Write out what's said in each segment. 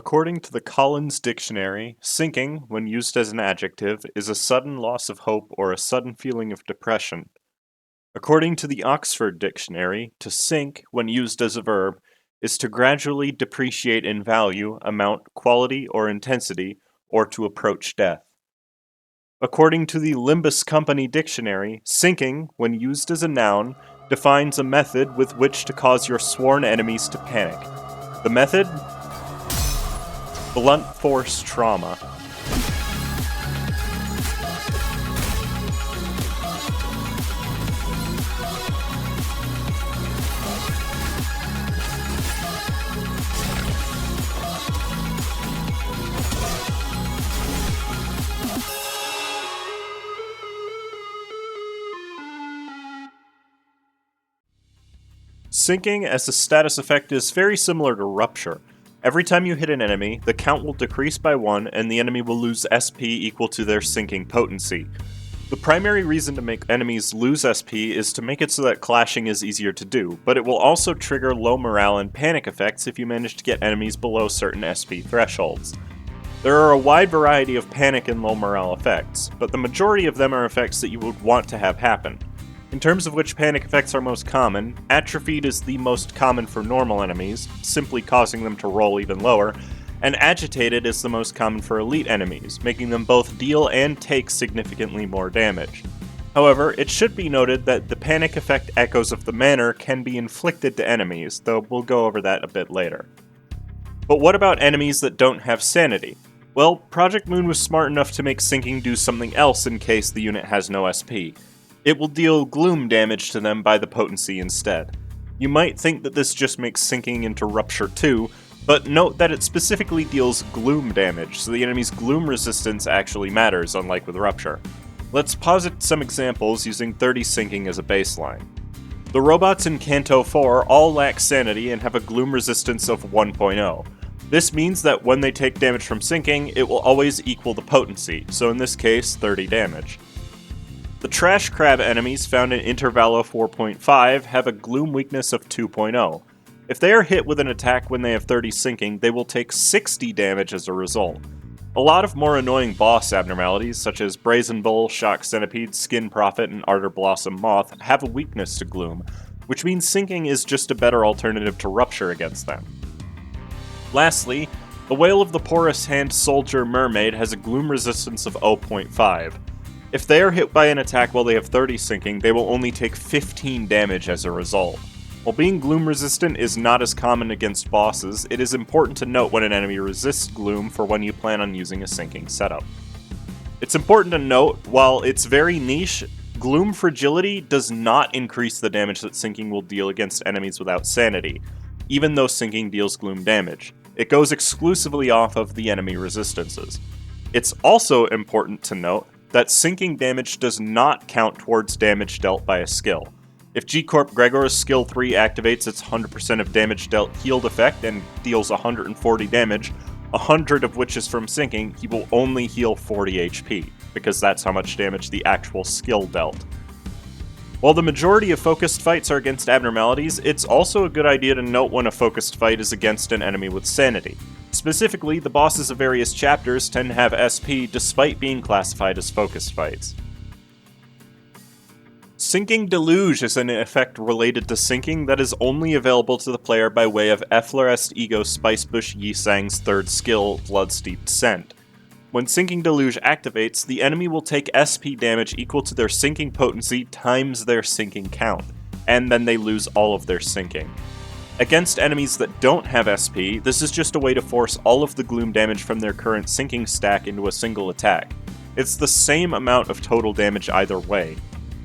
According to the Collins Dictionary, sinking, when used as an adjective, is a sudden loss of hope or a sudden feeling of depression. According to the Oxford Dictionary, to sink, when used as a verb, is to gradually depreciate in value, amount, quality, or intensity, or to approach death. According to the Limbus Company Dictionary, sinking, when used as a noun, defines a method with which to cause your sworn enemies to panic. The method? Blunt force trauma. Sinking as a status effect is very similar to Rupture. Every time you hit an enemy, the count will decrease by 1 and the enemy will lose SP equal to their sinking potency. The primary reason to make enemies lose SP is to make it so that clashing is easier to do, but it will also trigger low morale and panic effects if you manage to get enemies below certain SP thresholds. There are a wide variety of panic and low morale effects, but the majority of them are effects that you would want to have happen. In terms of which panic effects are most common, Atrophied is the most common for normal enemies, simply causing them to roll even lower, and Agitated is the most common for elite enemies, making them both deal and take significantly more damage. However, it should be noted that the panic effect Echoes of the Manor can be inflicted to enemies, though we'll go over that a bit later. But what about enemies that don't have sanity? Well, Project Moon was smart enough to make sinking do something else in case the unit has no SP. It will deal gloom damage to them by the potency instead. You might think that this just makes sinking into Rupture 2, but note that it specifically deals gloom damage, so the enemy's gloom resistance actually matters, unlike with Rupture. Let's posit some examples using 30 sinking as a baseline. The robots in Canto 4 all lack sanity and have a gloom resistance of 1.0. This means that when they take damage from sinking, it will always equal the potency, so in this case, 30 damage. The Trash Crab enemies found in Intervallo 4.5 have a gloom weakness of 2.0. If they are hit with an attack when they have 30 sinking, they will take 60 damage as a result. A lot of more annoying boss abnormalities, such as Brazen Bull, Shock Centipede, Skin Prophet, and Ardor Blossom Moth, have a weakness to gloom, which means sinking is just a better alternative to Rupture against them. Lastly, the Whale of the Porous Hand Soldier Mermaid has a gloom resistance of 0.5. If they are hit by an attack while they have 30 sinking, they will only take 15 damage as a result. While being gloom resistant is not as common against bosses, it is important to note when an enemy resists gloom for when you plan on using a sinking setup. It's important to note, while it's very niche, gloom fragility does not increase the damage that sinking will deal against enemies without sanity, even though sinking deals gloom damage. It goes exclusively off of the enemy resistances. It's also important to note that sinking damage does not count towards damage dealt by a skill. If G-Corp Gregor's skill 3 activates its 100% of damage dealt healed effect and deals 140 damage, 100 of which is from sinking, he will only heal 40 HP, because that's how much damage the actual skill dealt. While the majority of focused fights are against abnormalities, it's also a good idea to note when a focused fight is against an enemy with sanity. Specifically, the bosses of various chapters tend to have SP despite being classified as focused fights. Sinking Deluge is an effect related to sinking that is only available to the player by way of Efflorest E.G.O Spicebush Yisang's third skill, Blood-Steeped Scent. When Sinking Deluge activates, the enemy will take SP damage equal to their sinking potency times their sinking count, and then they lose all of their sinking. Against enemies that don't have SP, this is just a way to force all of the gloom damage from their current sinking stack into a single attack. It's the same amount of total damage either way.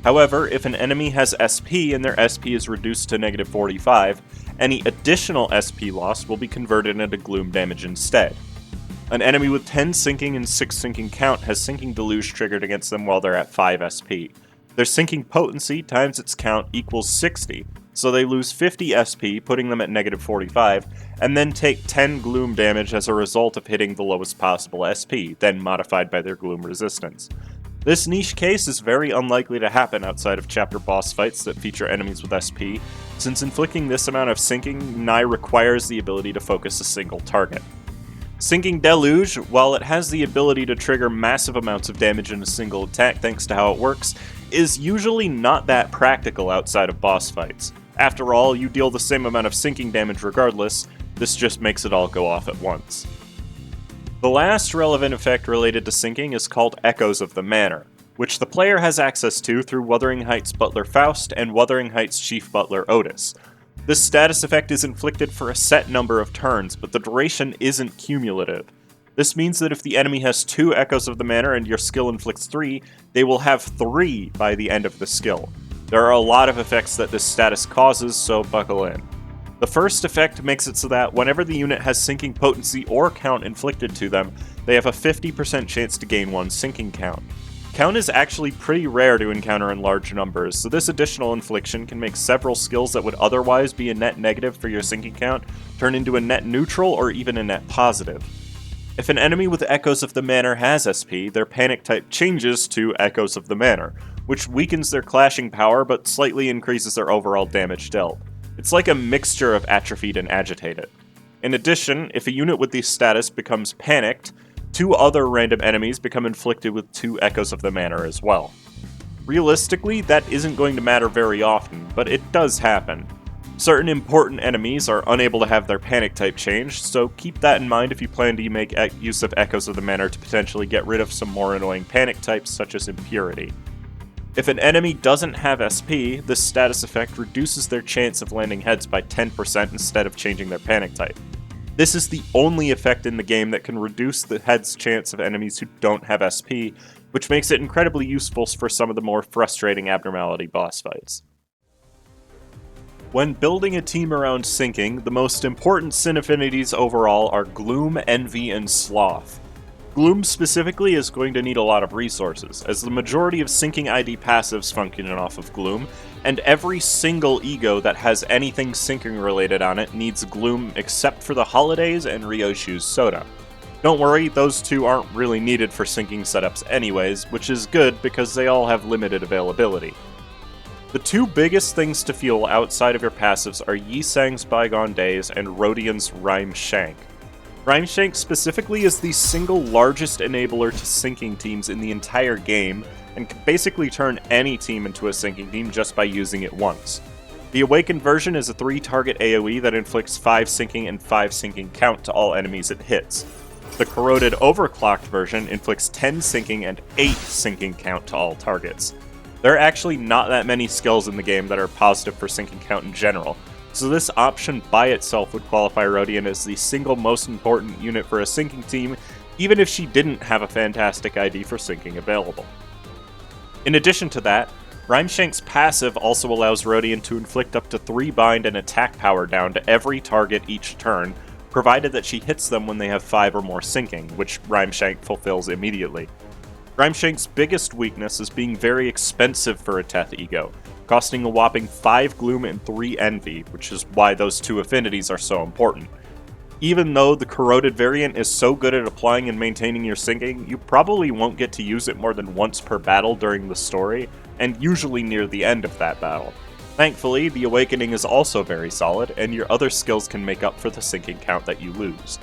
However, if an enemy has SP and their SP is reduced to negative 45, any additional SP loss will be converted into gloom damage instead. An enemy with 10 sinking and 6 sinking count has Sinking Deluge triggered against them while they're at 5 SP. Their sinking potency times its count equals 60, so they lose 50 SP, putting them at negative 45, and then take 10 gloom damage as a result of hitting the lowest possible SP, then modified by their gloom resistance. This niche case is very unlikely to happen outside of chapter boss fights that feature enemies with SP, since inflicting this amount of sinking nigh requires the ability to focus a single target. Sinking Deluge, while it has the ability to trigger massive amounts of damage in a single attack thanks to how it works, is usually not that practical outside of boss fights. After all, you deal the same amount of sinking damage regardless, this just makes it all go off at once. The last relevant effect related to sinking is called Echoes of the Manor, which the player has access to through Wuthering Heights Butler Faust and Wuthering Heights Chief Butler Otis. This status effect is inflicted for a set number of turns, but the duration isn't cumulative. This means that if the enemy has 2 Echoes of the Manor and your skill inflicts 3, they will have 3 by the end of the skill. There are a lot of effects that this status causes, so buckle in. The first effect makes it so that whenever the unit has sinking potency or count inflicted to them, they have a 50% chance to gain 1 sinking count. Count is actually pretty rare to encounter in large numbers, so this additional infliction can make several skills that would otherwise be a net negative for your sinking count turn into a net neutral or even a net positive. If an enemy with Echoes of the Manor has SP, their panic type changes to Echoes of the Manor, which weakens their clashing power but slightly increases their overall damage dealt. It's like a mixture of atrophied and agitated. In addition, if a unit with this status becomes panicked, 2 other random enemies become inflicted with 2 Echoes of the Manor as well. Realistically, that isn't going to matter very often, but it does happen. Certain important enemies are unable to have their panic type changed, so keep that in mind if you plan to make use of Echoes of the Manor to potentially get rid of some more annoying panic types such as Impurity. If an enemy doesn't have SP, this status effect reduces their chance of landing heads by 10% instead of changing their panic type. This is the only effect in the game that can reduce the head's chance of enemies who don't have SP, which makes it incredibly useful for some of the more frustrating abnormality boss fights. When building a team around sinking, the most important sin affinities overall are Gloom, Envy, and Sloth. Gloom specifically is going to need a lot of resources, as the majority of Sinking ID passives function off of Gloom, and every single E.G.O that has anything sinking related on it needs Gloom except for the Holidays and Ryoshu's Soda. Don't worry, those 2 aren't really needed for sinking setups anyways, which is good because they all have limited availability. The 2 biggest things to fuel outside of your passives are Yi-Sang's Bygone Days and Rodian's Rhyme Shank. Rhyme Shank specifically is the single largest enabler to sinking teams in the entire game, and can basically turn any team into a sinking team just by using it once. The Awakened version is a 3-target AoE that inflicts 5 sinking and 5 sinking count to all enemies it hits. The Corroded Overclocked version inflicts 10 sinking and 8 sinking count to all targets. There are actually not that many skills in the game that are positive for sinking count in general, so this option by itself would qualify Rodian as the single most important unit for a sinking team, even if she didn't have a fantastic ID for sinking available. In addition to that, Rhymeshank's passive also allows Rodian to inflict up to 3 bind and attack power down to every target each turn, provided that she hits them when they have 5 or more sinking, which Rhymeshank fulfills immediately. Rhymeshank's biggest weakness is being very expensive for a Teth E.G.O, costing a whopping 5 Gloom and 3 Envy, which is why those 2 affinities are so important. Even though the Corroded variant is so good at applying and maintaining your sinking, you probably won't get to use it more than once per battle during the story, and usually near the end of that battle. Thankfully, the Awakening is also very solid, and your other skills can make up for the sinking count that you lose.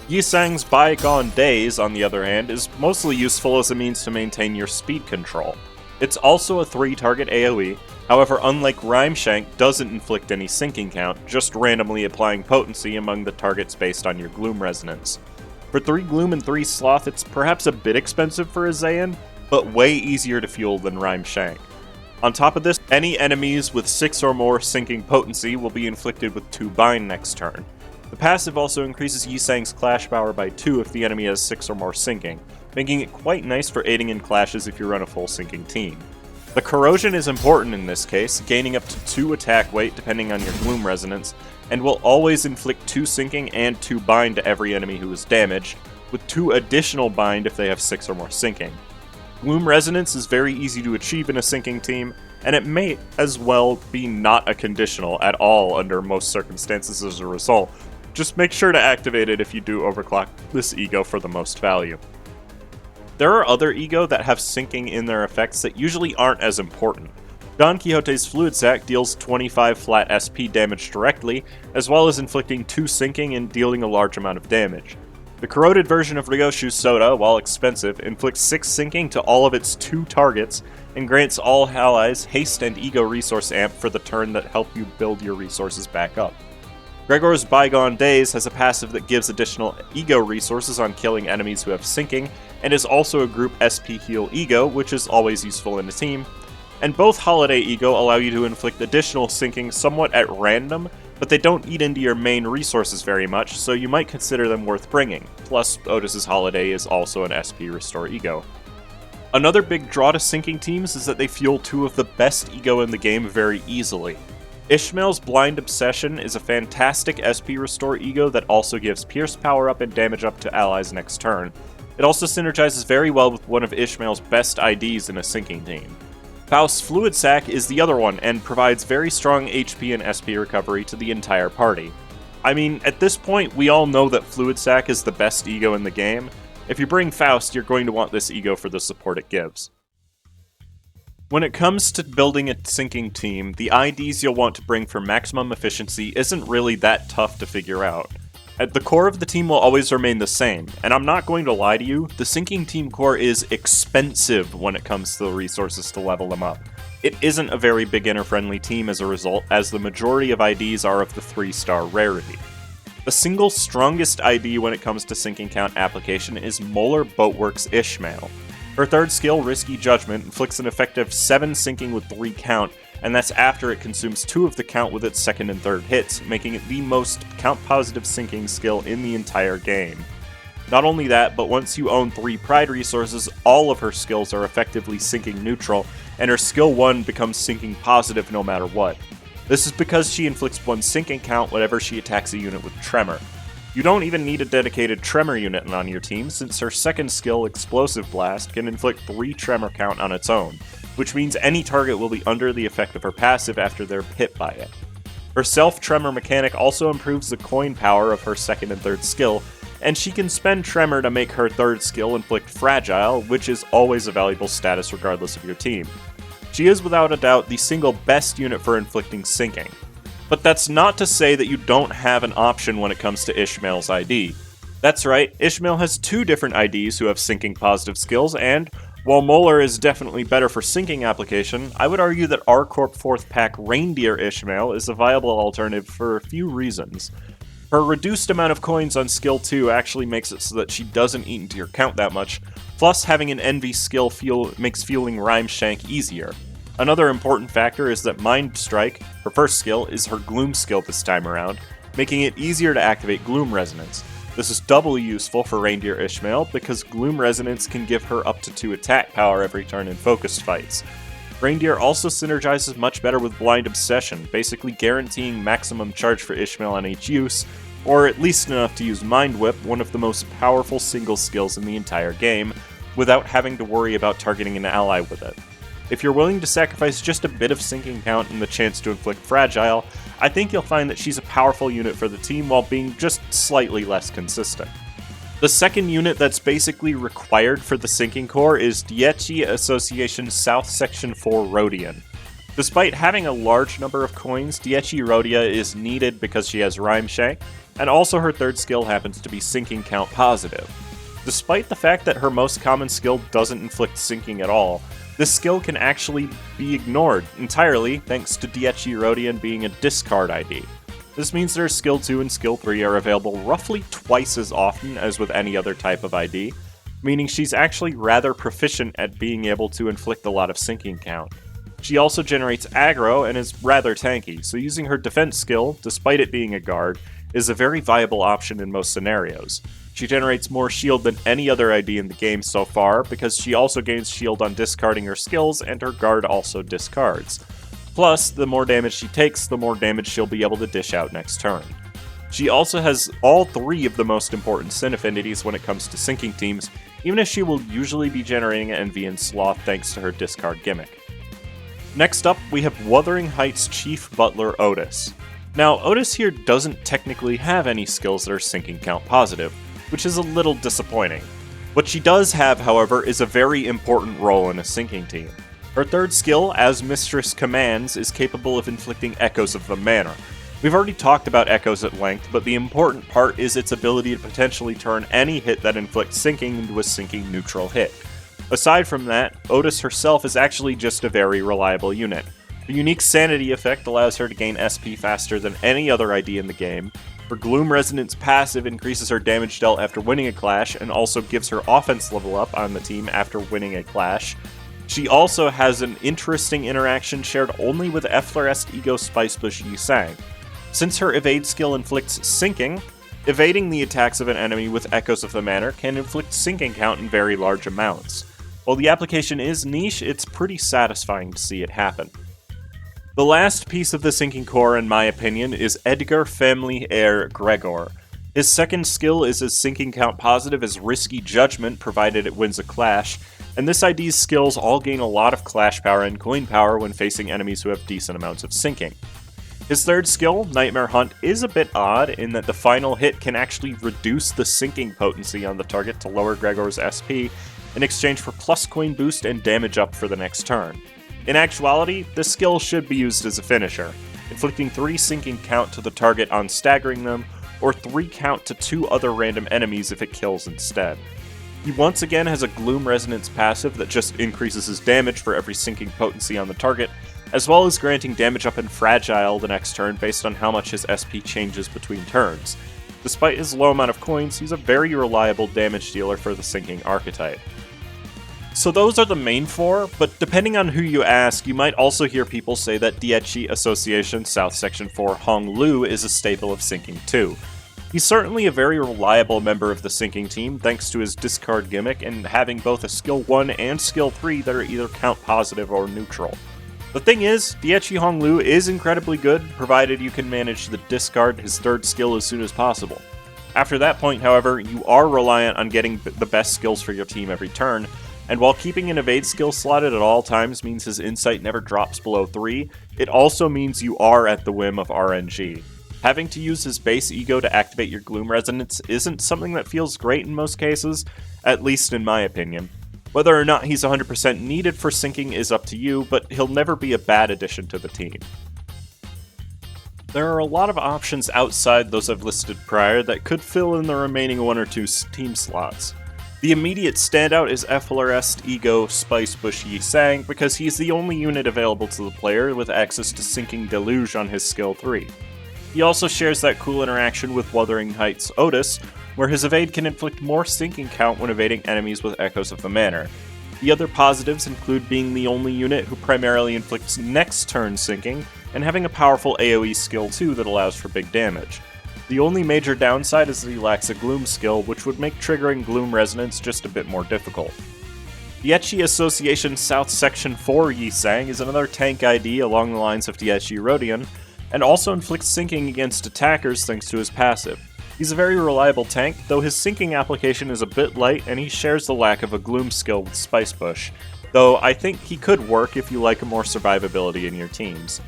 Yi-Sang's Bygone Days, on the other hand, is mostly useful as a means to maintain your speed control. It's also a 3-target AoE, however unlike Rhymeshank doesn't inflict any sinking count, just randomly applying potency among the targets based on your Gloom resonance. For 3 Gloom and 3 Sloth, it's perhaps a bit expensive for a Zayan, but way easier to fuel than Rhymeshank. On top of this, any enemies with 6 or more sinking potency will be inflicted with 2 bind next turn. The passive also increases Yi-Sang's clash power by 2 if the enemy has 6 or more sinking, making it quite nice for aiding in clashes if you run a full sinking team. The Corrosion is important in this case, gaining up to 2 attack weight depending on your Gloom resonance, and will always inflict 2 sinking and 2 bind to every enemy who is damaged, with 2 additional bind if they have 6 or more sinking. Gloom resonance is very easy to achieve in a sinking team, and it may as well be not a conditional at all under most circumstances as a result. Just make sure to activate it if you do overclock this E.G.O for the most value. There are other E.G.O that have sinking in their effects that usually aren't as important. Don Quixote's Fluid Sac deals 25 flat SP damage directly, as well as inflicting 2 sinking and dealing a large amount of damage. The corroded version of Ryoshu's Soda, while expensive, inflicts 6 sinking to all of its 2 targets, and grants all allies haste and E.G.O resource amp for the turn that help you build your resources back up. Gregor's Bygone Days has a passive that gives additional E.G.O resources on killing enemies who have sinking, and is also a group SP heal E.G.O, which is always useful in a team. And both Holiday E.G.O allow you to inflict additional sinking somewhat at random, but they don't eat into your main resources very much, so you might consider them worth bringing. Plus, Otis's Holiday is also an SP Restore E.G.O. Another big draw to sinking teams is that they fuel 2 of the best E.G.O in the game very easily. Ishmael's Blind Obsession is a fantastic SP Restore E.G.O that also gives Pierce power up and damage up to allies next turn. It also synergizes very well with one of Ishmael's best IDs in a sinking team. Faust's Fluid Sac is the other one, and provides very strong HP and SP recovery to the entire party. I mean, at this point, we all know that Fluid Sac is the best E.G.O in the game. If you bring Faust, you're going to want this E.G.O for the support it gives. When it comes to building a sinking team, the IDs you'll want to bring for maximum efficiency isn't really that tough to figure out. At the core of the team will always remain the same, and I'm not going to lie to you, the sinking team core is expensive when it comes to the resources to level them up. It isn't a very beginner-friendly team as a result, as the majority of IDs are of the 3-star rarity. The single strongest ID when it comes to sinking count application is Molar Boatworks Ishmael. Her 3rd skill, Risky Judgment, inflicts an effective 7 sinking with 3 count, and that's after it consumes 2 of the count with its 2nd and 3rd hits, making it the most count-positive sinking skill in the entire game. Not only that, but once you own 3 Pride resources, all of her skills are effectively sinking neutral, and her skill 1 becomes sinking positive no matter what. This is because she inflicts 1 sinking count whenever she attacks a unit with Tremor. You don't even need a dedicated Tremor unit on your team, since her 2nd skill, Explosive Blast, can inflict 3 Tremor count on its own, which means any target will be under the effect of her passive after they're hit by it. Her self-Tremor mechanic also improves the coin power of her 2nd and 3rd skill, and she can spend Tremor to make her 3rd skill inflict Fragile, which is always a valuable status regardless of your team. She is without a doubt the single best unit for inflicting sinking. But that's not to say that you don't have an option when it comes to Ishmael's ID. That's right, Ishmael has 2 different IDs who have sinking positive skills, and while Molar is definitely better for sinking application, I would argue that R-Corp 4th Pack Reindeer Ishmael is a viable alternative for a few reasons. Her reduced amount of coins on skill 2 actually makes it so that she doesn't eat into your count that much, plus having an Envy skill makes fueling Rhyme Shank easier. Another important factor is that Mind Strike, her 1st skill, is her Gloom skill this time around, making it easier to activate Gloom Resonance. This is doubly useful for Reindeer Ishmael because Gloom Resonance can give her up to 2 attack power every turn in focused fights. Reindeer also synergizes much better with Blind Obsession, basically guaranteeing maximum charge for Ishmael on each use, or at least enough to use Mind Whip, one of the most powerful single skills in the entire game, without having to worry about targeting an ally with it. If you're willing to sacrifice just a bit of sinking count and the chance to inflict Fragile, I think you'll find that she's a powerful unit for the team while being just slightly less consistent. The second unit that's basically required for the sinking core is Diechi Association South Section 4 Rhodian. Despite having a large number of coins, Diechi Rhodia is needed because she has Rhyme Shank, and also her 3rd skill happens to be sinking count positive. Despite the fact that her most common skill doesn't inflict sinking at all, this skill can actually be ignored entirely thanks to Diechi Rhodian being a discard ID. This means that her skill 2 and skill 3 are available roughly twice as often as with any other type of ID, meaning she's actually rather proficient at being able to inflict a lot of sinking count. She also generates aggro and is rather tanky, so using her defense skill, despite it being a guard, is a very viable option in most scenarios. She generates more shield than any other ID in the game so far, because she also gains shield on discarding her skills, and her guard also discards. Plus, the more damage she takes, the more damage she'll be able to dish out next turn. She also has all 3 of the most important Sin affinities when it comes to sinking teams, even if she will usually be generating Envy and Sloth thanks to her discard gimmick. Next up, we have Wuthering Heights Chief Butler Otis. Now, Otis here doesn't technically have any skills that are sinking count positive, which is a little disappointing. What she does have, however, is a very important role in a sinking team. Her third skill, as Mistress Commands, is capable of inflicting Echoes of the Manor. We've already talked about Echoes at length, but the important part is its ability to potentially turn any hit that inflicts sinking into a sinking neutral hit. Aside from that, Otis herself is actually just a very reliable unit. The unique Sanity effect allows her to gain SP faster than any other ID in the game. Her Gloom Resonance passive increases her damage dealt after winning a clash, and also gives her offense level up on the team after winning a clash. She also has an interesting interaction shared only with Efflorest E.G.O Spicebush Yi-Sang. Since her evade skill inflicts sinking, evading the attacks of an enemy with Echoes of the Manor can inflict sinking count in very large amounts. While the application is niche, it's pretty satisfying to see it happen. The last piece of the sinking core, in my opinion, is Edgar Family Heir Gregor. His second skill is as sinking count positive as Risky Judgment, provided it wins a clash, and this ID's skills all gain a lot of clash power and coin power when facing enemies who have decent amounts of sinking. His third skill, Nightmare Hunt, is a bit odd in that the final hit can actually reduce the sinking potency on the target to lower Gregor's SP in exchange for plus coin boost and damage up for the next turn. In actuality, this skill should be used as a finisher, inflicting 3 sinking count to the target on staggering them, or 3 count to 2 other random enemies if it kills instead. He once again has a Gloom Resonance passive that just increases his damage for every sinking potency on the target, as well as granting damage up and Fragile the next turn based on how much his SP changes between turns. Despite his low amount of coins, he's a very reliable damage dealer for the sinking archetype. So those are the main 4, but depending on who you ask, you might also hear people say that Dietchi Association South Section 4 Hong Lu is a staple of sinking too. He's certainly a very reliable member of the sinking team thanks to his discard gimmick and having both a skill 1 and skill 3 that are either count positive or neutral. The thing is, Dietchi Hong Lu is incredibly good, provided you can manage to discard his third skill as soon as possible. After that point, however, you are reliant on getting the best skills for your team every turn, and while keeping an evade skill slotted at all times means his insight never drops below 3, it also means you are at the whim of RNG. Having to use his base E.G.O to activate your Gloom Resonance isn't something that feels great in most cases, at least in my opinion. Whether or not he's 100% needed for sinking is up to you, but he'll never be a bad addition to the team. There are a lot of options outside those I've listed prior that could fill in the remaining 1 or 2 team slots. The immediate standout is Efflorest E.G.O Spicebush Yi-Sang because he's the only unit available to the player with access to Sinking Deluge on his skill 3. He also shares that cool interaction with Wuthering Heights Otis, where his evade can inflict more sinking count when evading enemies with Echoes of the Manor. The other positives include being the only unit who primarily inflicts next turn sinking, and having a powerful AoE skill too that allows for big damage. The only major downside is that he lacks a Gloom skill, which would make triggering Gloom Resonance just a bit more difficult. Dietchi Association South Section 4 Yi-Sang is another tank ID along the lines of Dietchi Rodion, and also inflicts sinking against attackers thanks to his passive. He's a very reliable tank, though his sinking application is a bit light and he shares the lack of a Gloom skill with Spicebush, though I think he could work if you like more survivability in your teams.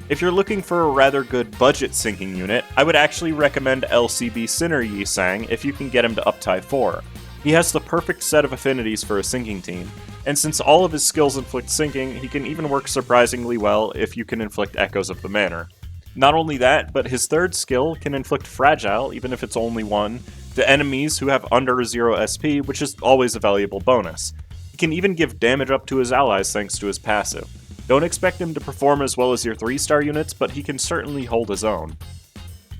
If you're looking for a rather good budget sinking unit, I would actually recommend LCB Sinner Yi-Sang if you can get him to Uptie 4. He has the perfect set of affinities for a sinking team, and since all of his skills inflict sinking, he can even work surprisingly well if you can inflict Echoes of the Manor. Not only that, but his third skill can inflict Fragile, even if it's only 1, to enemies who have under 0 SP, which is always a valuable bonus. He can even give damage up to his allies thanks to his passive. Don't expect him to perform as well as your 3-star units, but he can certainly hold his own.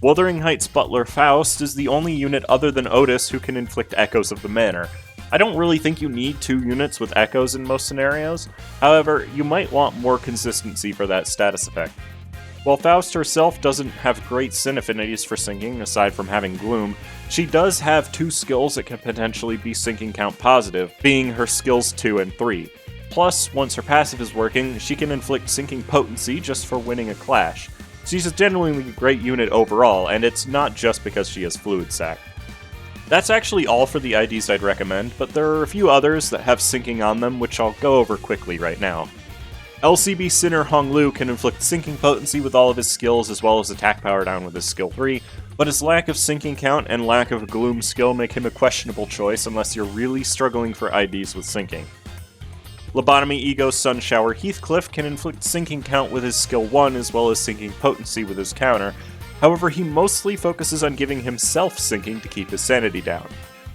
Wuthering Heights Butler Faust is the only unit other than Otis who can inflict Echoes of the Manor. I don't really think you need 2 units with Echoes in most scenarios, however, you might want more consistency for that status effect. While Faust herself doesn't have great sin affinities for sinking, aside from having Gloom, she does have 2 skills that can potentially be sinking count positive, being her skills 2 and 3. Plus, once her passive is working, she can inflict sinking potency just for winning a clash. She's a genuinely great unit overall, and it's not just because she has Fluid Sac. That's actually all for the IDs I'd recommend, but there are a few others that have sinking on them, which I'll go over quickly right now. LCB Sinner Hong Lu can inflict sinking potency with all of his skills as well as attack power down with his skill 3, but his lack of sinking count and lack of Gloom skill make him a questionable choice unless you're really struggling for IDs with sinking. Lobotomy, E.G.O, Sunshower, Heathcliff can inflict Sinking Count with his skill 1 as well as Sinking Potency with his counter. However, he mostly focuses on giving himself Sinking to keep his sanity down.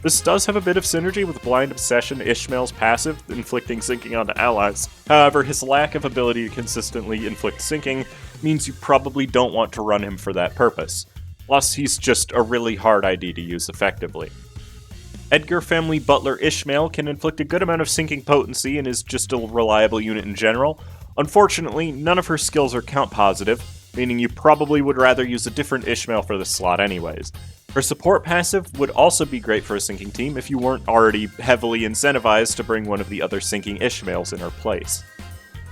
This does have a bit of synergy with Blind Obsession, Ishmael's passive, inflicting Sinking onto allies. However, his lack of ability to consistently inflict Sinking means you probably don't want to run him for that purpose. Plus, he's just a really hard ID to use effectively. Edgar family butler Ishmael can inflict a good amount of Sinking Potency and is just a reliable unit in general. Unfortunately, none of her skills are count positive, meaning you probably would rather use a different Ishmael for this slot anyways. Her support passive would also be great for a Sinking team if you weren't already heavily incentivized to bring one of the other Sinking Ishmaels in her place.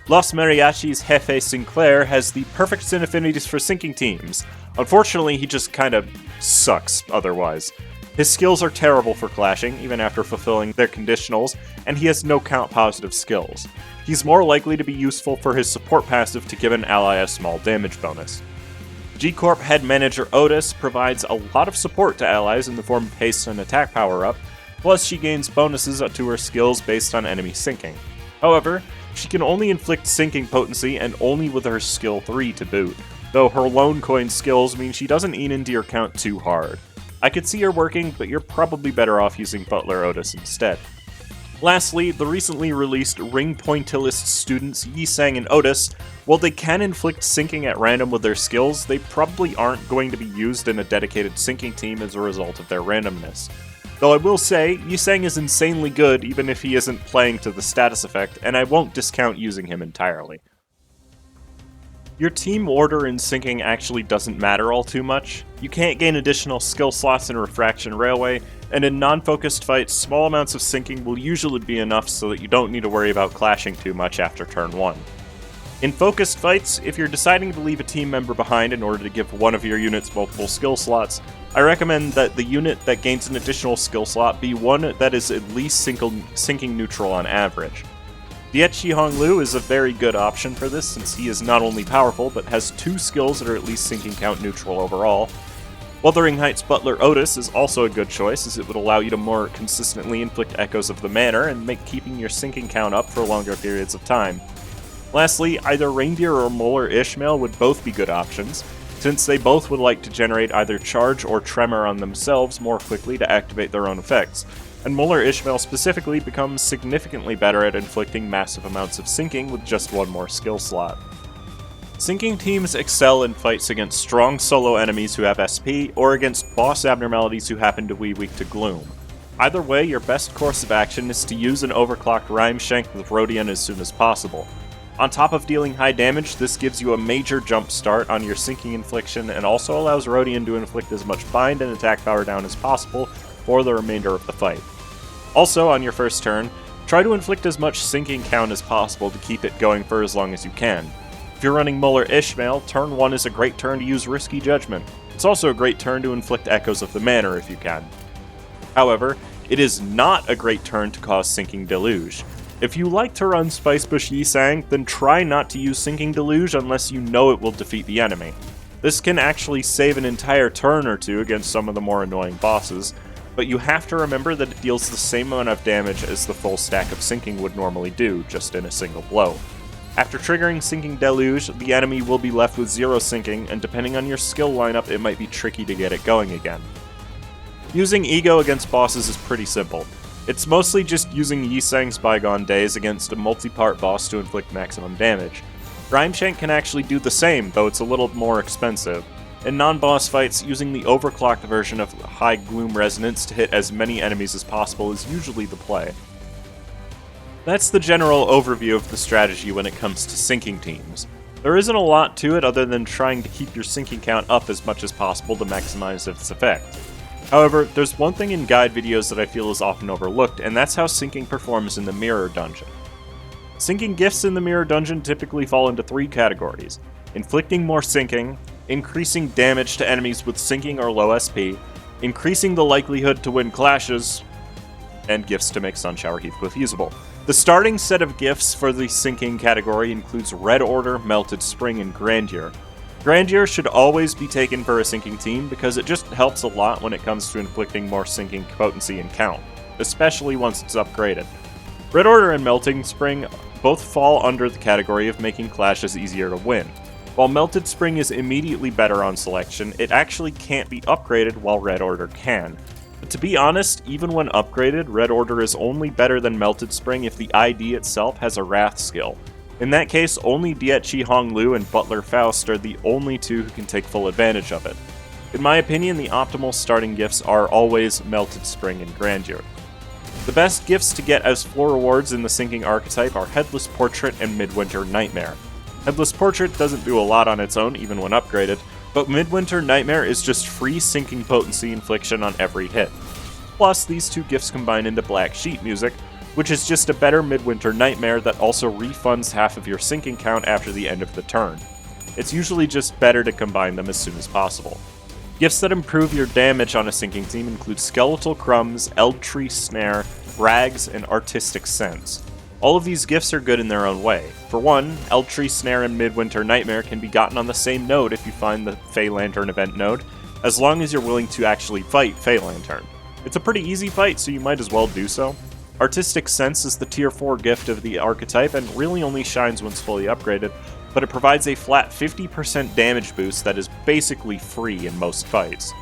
Los Mariachis' Jefe Sinclair has the perfect sin affinities for Sinking teams. Unfortunately, he just kinda sucks otherwise. His skills are terrible for clashing, even after fulfilling their conditionals, and he has no count positive skills. He's more likely to be useful for his support passive to give an ally a small damage bonus. G-Corp head manager Otis provides a lot of support to allies in the form of haste and attack power-up, plus she gains bonuses to her skills based on enemy sinking. However, she can only inflict Sinking Potency and only with her skill 3 to boot, though her lone coin skills mean she doesn't eat into your count too hard. I could see her working, but you're probably better off using Butler Otis instead. Lastly, the recently released Ring Pointillist students Yi-Sang and Otis, while they can inflict Sinking at random with their skills, they probably aren't going to be used in a dedicated Sinking team as a result of their randomness. Though I will say, Yi-Sang is insanely good even if he isn't playing to the status effect, and I won't discount using him entirely. Your team order in Sinking actually doesn't matter all too much. You can't gain additional skill slots in Refraction Railway, and in non-focused fights, small amounts of Sinking will usually be enough so that you don't need to worry about clashing too much after turn 1. In focused fights, if you're deciding to leave a team member behind in order to give one of your units multiple skill slots, I recommend that the unit that gains an additional skill slot be one that is at least Sinking neutral on average. Dietchi Honglu is a very good option for this since he is not only powerful but has 2 skills that are at least Sinking count neutral overall. Wuthering Heights Butler Otis is also a good choice as it would allow you to more consistently inflict Echoes of the Manor and make keeping your Sinking count up for longer periods of time. Lastly, either Reindeer or Molar Ishmael would both be good options, since they both would like to generate either Charge or Tremor on themselves more quickly to activate their own effects, and Molar Ishmael specifically becomes significantly better at inflicting massive amounts of Sinking with just one more skill slot. Sinking teams excel in fights against strong solo enemies who have SP, or against boss abnormalities who happen to be weak to Gloom. Either way, your best course of action is to use an overclocked Rhyme Shank with Rodion as soon as possible. On top of dealing high damage, this gives you a major jump start on your Sinking infliction and also allows Rodion to inflict as much bind and attack power down as possible for the remainder of the fight. Also, on your first turn, try to inflict as much Sinking count as possible to keep it going for as long as you can. If you're running Molar Ishmael, turn 1 is a great turn to use Risky Judgment. It's also a great turn to inflict Echoes of the Manor if you can. However, it is not a great turn to cause Sinking Deluge. If you like to run Spicebush Yi-Sang, then try not to use Sinking Deluge unless you know it will defeat the enemy. This can actually save an entire turn or two against some of the more annoying bosses, but you have to remember that it deals the same amount of damage as the full stack of Sinking would normally do, just in a single blow. After triggering Sinking Deluge, the enemy will be left with 0 Sinking, and depending on your skill lineup, it might be tricky to get it going again. Using E.G.O against bosses is pretty simple. It's mostly just using Yi-Sang's Bygone Days against a multi-part boss to inflict maximum damage. Rhymeshank can actually do the same, though it's a little more expensive. In non-boss fights, using the overclocked version of High Gloom Resonance to hit as many enemies as possible is usually the play. That's the general overview of the strategy when it comes to Sinking teams. There isn't a lot to it other than trying to keep your Sinking count up as much as possible to maximize its effect. However, there's one thing in guide videos that I feel is often overlooked, and that's how Sinking performs in the Mirror Dungeon. Sinking gifts in the Mirror Dungeon typically fall into 3 categories: inflicting more Sinking, increasing damage to enemies with Sinking or low SP, increasing the likelihood to win clashes, and gifts to make Sunshower Heathcliff usable. The starting set of gifts for the Sinking category includes Red Order, Melted Spring, and Grandeur. Grandeur should always be taken for a Sinking team because it just helps a lot when it comes to inflicting more Sinking potency and count, especially once it's upgraded. Red Order and Melting Spring both fall under the category of making clashes easier to win. While Melted Spring is immediately better on selection, it actually can't be upgraded while Red Order can. But to be honest, even when upgraded, Red Order is only better than Melted Spring if the ID itself has a Wrath skill. In that case, only Dietchi Honglu and Butler Faust are the only two who can take full advantage of it. In my opinion, the optimal starting gifts are always Melted Spring and Grandeur. The best gifts to get as floor rewards in the Sinking archetype are Headless Portrait and Midwinter Nightmare. Headless Portrait doesn't do a lot on its own, even when upgraded, but Midwinter Nightmare is just free Sinking Potency infliction on every hit. Plus, these two gifts combine into Black Sheet Music, which is just a better Midwinter Nightmare that also refunds half of your Sinking count after the end of the turn. It's usually just better to combine them as soon as possible. Gifts that improve your damage on a Sinking team include Skeletal Crumbs, Eldtree Snare, Rags, and Artistic Sense. All of these gifts are good in their own way. For one, Eldtree Snare and Midwinter Nightmare can be gotten on the same node if you find the Fey Lantern event node, as long as you're willing to actually fight Fey Lantern. It's a pretty easy fight, so you might as well do so. Artistic Sense is the tier 4 gift of the archetype and really only shines once fully upgraded, but it provides a flat 50% damage boost that is basically free in most fights.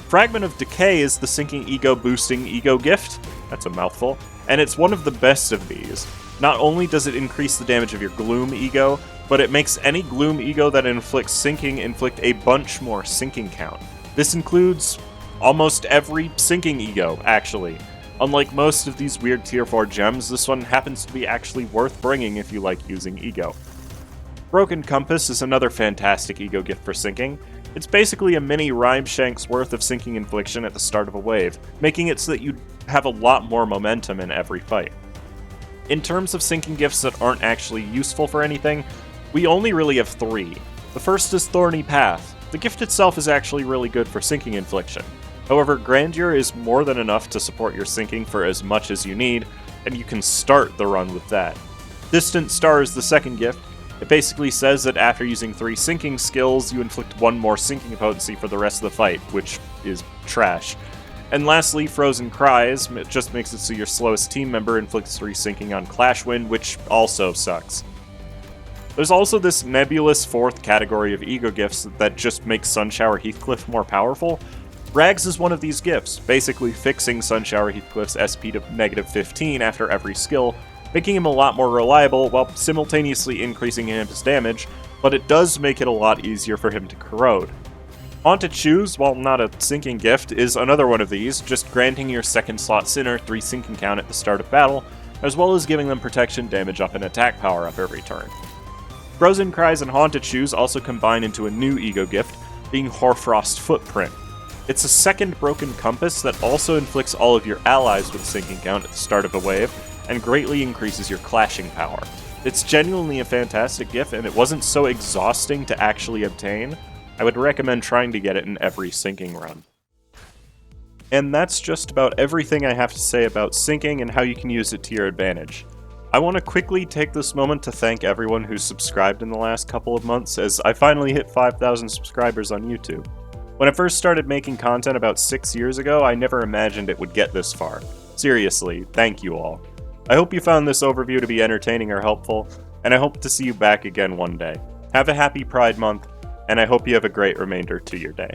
Fragment of Decay is the Sinking E.G.O boosting E.G.O gift, that's a mouthful, and it's one of the best of these. Not only does it increase the damage of your Gloom E.G.O, but it makes any Gloom E.G.O that inflicts Sinking inflict a bunch more Sinking count. This includes almost every Sinking E.G.O, actually. Unlike most of these weird tier 4 gems, this one happens to be actually worth bringing if you like using E.G.O. Broken Compass is another fantastic E.G.O gift for Sinking. It's basically a mini Rhymeshank's worth of Sinking infliction at the start of a wave, making it so that you have a lot more momentum in every fight. In terms of Sinking gifts that aren't actually useful for anything, we only really have 3. The first is Thorny Path. The gift itself is actually really good for Sinking infliction. However, Grandeur is more than enough to support your Sinking for as much as you need, and you can start the run with that. Distant Star is the second gift. It basically says that after using 3 Sinking skills, you inflict 1 more Sinking potency for the rest of the fight, which is trash. And lastly, Frozen Cries, it just makes it so your slowest team member inflicts 3 Sinking on Clash Wind, which also sucks. There's also this nebulous 4th category of E.G.O gifts that just make Sunshower Heathcliff more powerful. Rags is one of these gifts, basically fixing Sunshower Heathcliff's SP to -15 after every skill, making him a lot more reliable while simultaneously increasing his damage, but it does make it a lot easier for him to corrode. Haunted Shoes, while not a Sinking gift, is another one of these, just granting your second slot Sinner 3 Sinking count at the start of battle, as well as giving them protection, damage up, and attack power up every turn. Frozen Cries and Haunted Shoes also combine into a new E.G.O gift, being Hoarfrost Footprint. It's a second Broken Compass that also inflicts all of your allies with Sinking count at the start of a wave, and greatly increases your clashing power. It's genuinely a fantastic gift, and it wasn't so exhausting to actually obtain. I would recommend trying to get it in every Sinking run. And that's just about everything I have to say about Sinking and how you can use it to your advantage. I want to quickly take this moment to thank everyone who's subscribed in the last couple of months, as I finally hit 5,000 subscribers on YouTube. When I first started making content about 6 years ago, I never imagined it would get this far. Seriously, thank you all. I hope you found this overview to be entertaining or helpful, and I hope to see you back again one day. Have a happy Pride Month, and I hope you have a great remainder to your day.